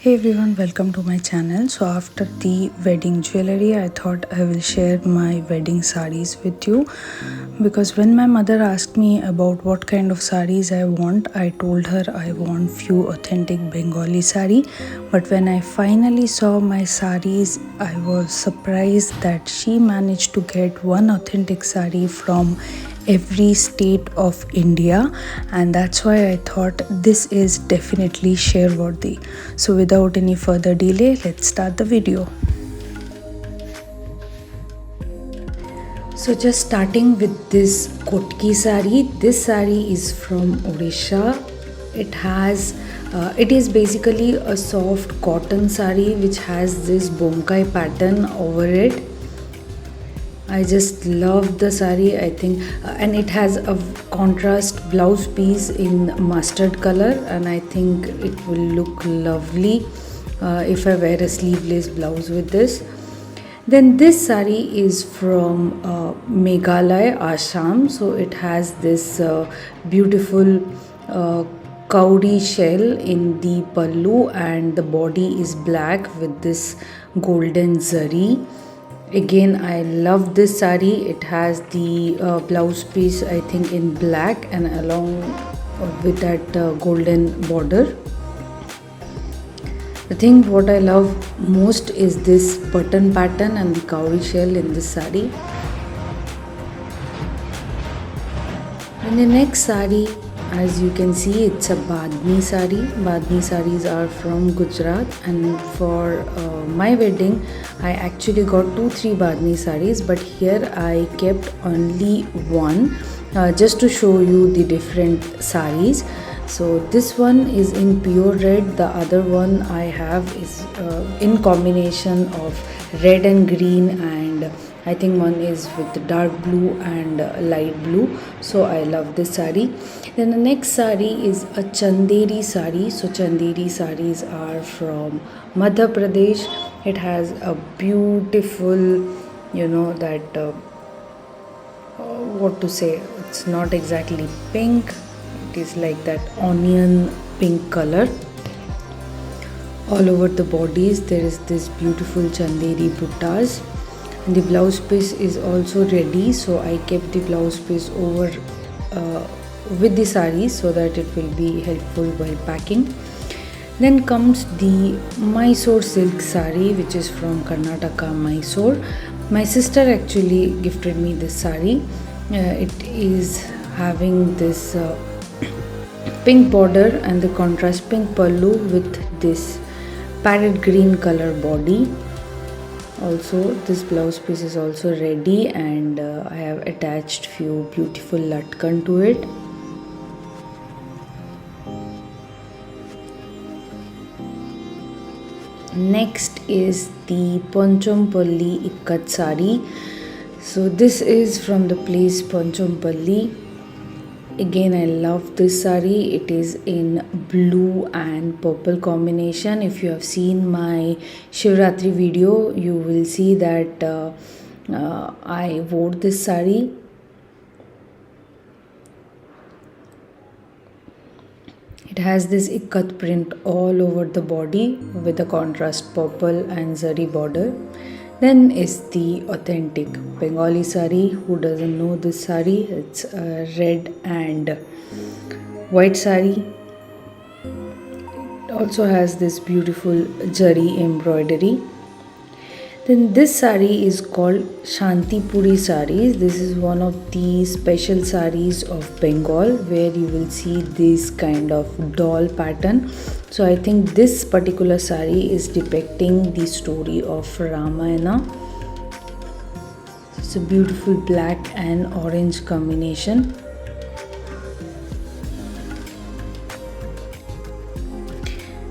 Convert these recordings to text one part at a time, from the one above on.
Hey everyone, welcome to my channel. So after the wedding jewelry, I thought I will share my wedding sarees with you, because when my mother asked me about what kind of sarees I want, I told her I want few authentic Bengali saree. But when I finally saw my sarees, I was surprised that she managed to get one authentic saree from every state of India, and that's why I thought this is definitely share worthy. So without any further delay, let's start the video. So just starting with this Kotki sari. This sari is from Odisha. It is basically a soft cotton sari which has this bomkai pattern over it. I just love the sari, I think, and it has a contrast blouse piece in mustard color, and I think it will look lovely if I wear a sleeveless blouse with this. Then this sari is from Meghalaya, Assam. So it has this beautiful cowrie shell in the pallu, and the body is black with this golden zari. Again, I love this sari. It has the blouse piece, I think, in black, and along with that golden border. The thing what I love most is this button pattern and the cowrie shell in this sari. In the next sari, as you can see, it's a Badni sari. Badni saris are from Gujarat, and for my wedding, I actually got 2-3 Badni saris, but here I kept only one just to show you the different saris. So this one is in pure red. The other one I have is in combination of red and green, and I think one is with dark blue and light blue. So I love this sari. Then the next sari is a Chanderi sari. So Chanderi saris are from Madhya Pradesh. It has a beautiful, that what to say, it's not exactly pink, it is like that onion pink color. All over the bodies there is this beautiful Chanderi buttas, and the blouse piece is also ready, so I kept the blouse piece over with the sari so that it will be helpful while packing. Then comes the Mysore silk sari, which is from Karnataka, Mysore. My sister actually gifted me this sari. It is having this pink border and the contrast pink pallu with this parrot green color body. Also, this blouse piece is also ready, and I have attached few beautiful latkan to it. Next is the Ponchompalli Ikkat sari. So this is from the place Ponchompalli. Again, I love this sari. It is in blue and purple combination. If you have seen my Shivratri video, you will see that I wore this sari. It has this ikkat print all over the body with a contrast purple and zari border. Then is the authentic Bengali sari. Who doesn't know this sari? It's a red and white sari. It also has this beautiful zari embroidery. Then this sari is called Shantipuri saris. This is one of the special saris of Bengal where you will see this kind of doll pattern. So I think this particular sari is depicting the story of Ramayana. It's a beautiful black and orange combination.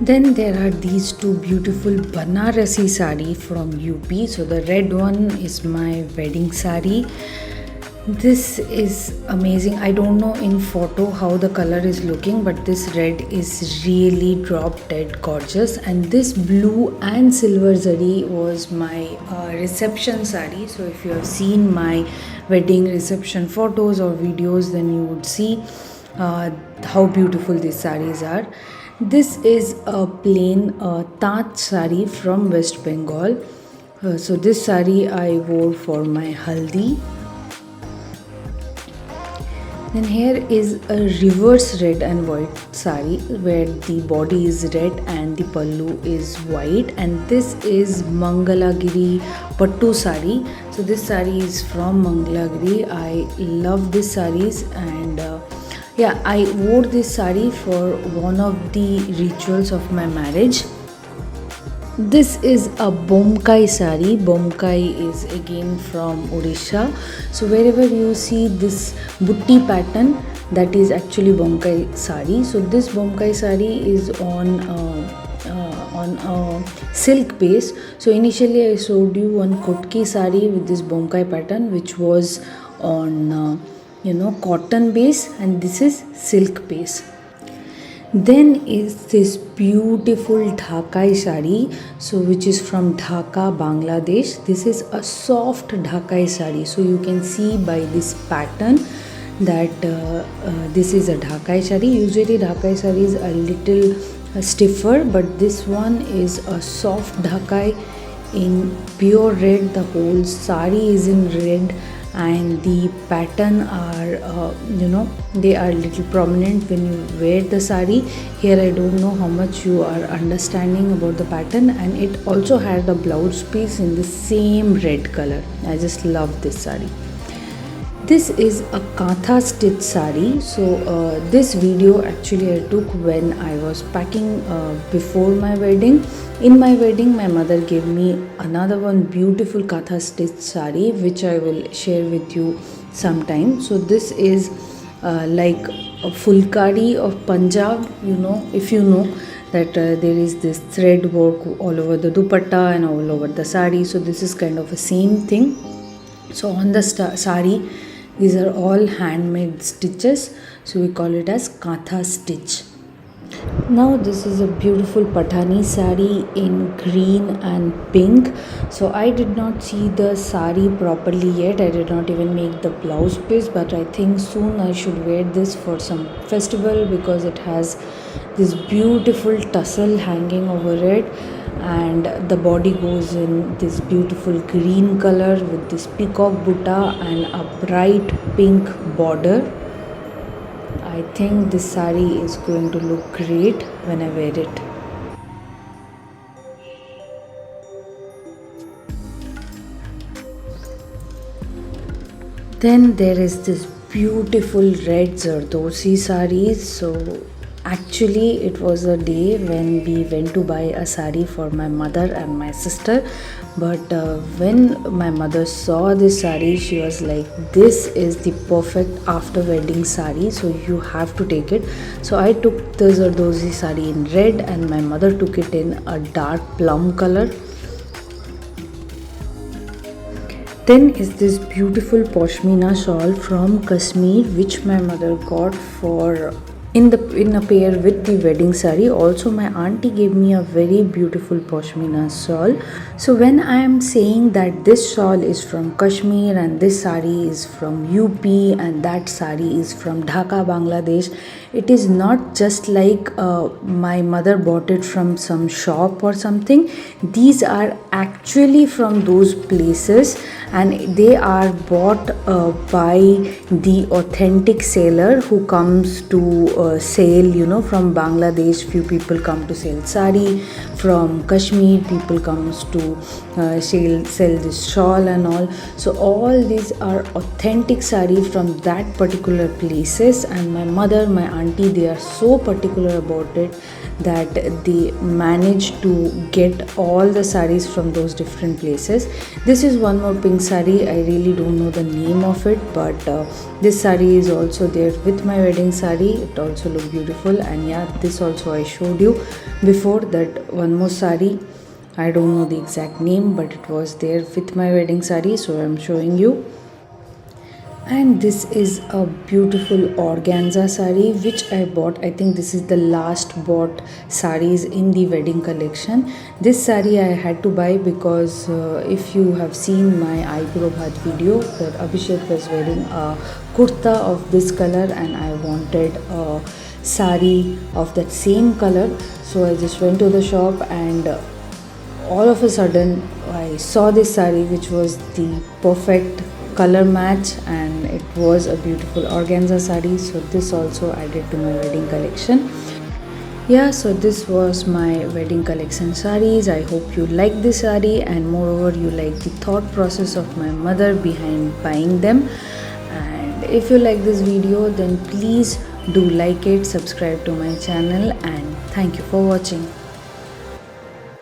Then there are these two beautiful Banarasi sari from UP. So the red one is my wedding sari. This is amazing. I don't know in photo how the color is looking, but this red is really drop dead gorgeous. And this blue and silver zari was my reception sari. So if you have seen my wedding reception photos or videos, then you would see how beautiful these saris are. This is a plain Tat sari from West Bengal. So this sari I wore for my haldi. Then here is a reverse red and white sari where the body is red and the pallu is white, and this is Mangalagiri Pattu sari. So this sari is from Mangalagiri. I love this saris, and yeah, I wore this sari for one of the rituals of my marriage. This is a Bomkai sari. Bomkai is again from Odisha. So wherever you see this butti pattern, that is actually Bomkai sari. So this Bomkai sari is on a silk base. So initially I showed you one Kotki sari with this Bomkai pattern, which was on cotton base, and this is silk base. Then is this beautiful Dhakai sari, so which is from Dhaka, Bangladesh. This is a soft Dhakai sari, so you can see by this pattern that this is a Dhakai sari. Usually Dhakai sari is a little stiffer, but this one is a soft Dhakai in pure red. The whole sari is in red, and the pattern are they are little prominent when you wear the sari. Here I don't know how much you are understanding about the pattern, and it also had a blouse piece in the same red color. I just love this sari. This is a Katha stitch sari. So this video actually I took when I was packing before my wedding. In my wedding, my mother gave me another one beautiful Katha stitch sari, which I will share with you sometime. So this is like a fulkari of Punjab. If you know that there is this thread work all over the dupatta and all over the sari. So this is kind of a same thing. So on the sari, these are all handmade stitches, so we call it as Katha stitch. Now this is a beautiful Pathani sari in green and pink. So I did not see the sari properly yet. I did not even make the blouse piece, but I think soon I should wear this for some festival because it has this beautiful tassel hanging over it, and the body goes in this beautiful green color with this peacock butta and a bright pink border. I think this sari is going to look great when I wear it. Then there is this beautiful red Zardosi sari. So actually it was a day when we went to buy a sari for my mother and my sister, but when my mother saw this sari, she was like, this is the perfect after wedding sari, so you have to take it. So I took the Zardosi sari in red and my mother took it in a dark plum color. Then is this beautiful Pashmina shawl from Kashmir, which my mother got for in a pair with the wedding sari. Also my auntie gave me a very beautiful Pashmina shawl. So when I am saying that this shawl is from Kashmir and this sari is from UP and that sari is from Dhaka, Bangladesh, it is not just like my mother bought it from some shop or something. These are actually from those places, and they are bought by the authentic seller who comes to sell. From Bangladesh few people come to sell sari, from Kashmir people comes to sell this shawl and all. So all these are authentic sari from that particular places, and my mother, my auntie, they are so particular about it that they managed to get all the saris from those different places. This is one more pink sari. I really don't know the name of it, but this sari is also there with my wedding sari. It also looks beautiful, and yeah, this also I showed you before. That one more sari, I don't know the exact name, but it was there with my wedding sari, so I'm showing you. And this is a beautiful organza sari which I bought. I think this is the last bought saris in the wedding collection. This sari I had to buy because if you have seen my eyebrow bhat video, that Abhishek was wearing a kurta of this color and I wanted a sari of that same color. So I just went to the shop and all of a sudden I saw this sari which was the perfect color match, and it was a beautiful organza sari. So this also added to my wedding collection. Yeah, so this was my wedding collection sarees. I hope you like this saree, and moreover you like the thought process of my mother behind buying them. And if you like this video, then please do like it, subscribe to my channel, and thank you for watching.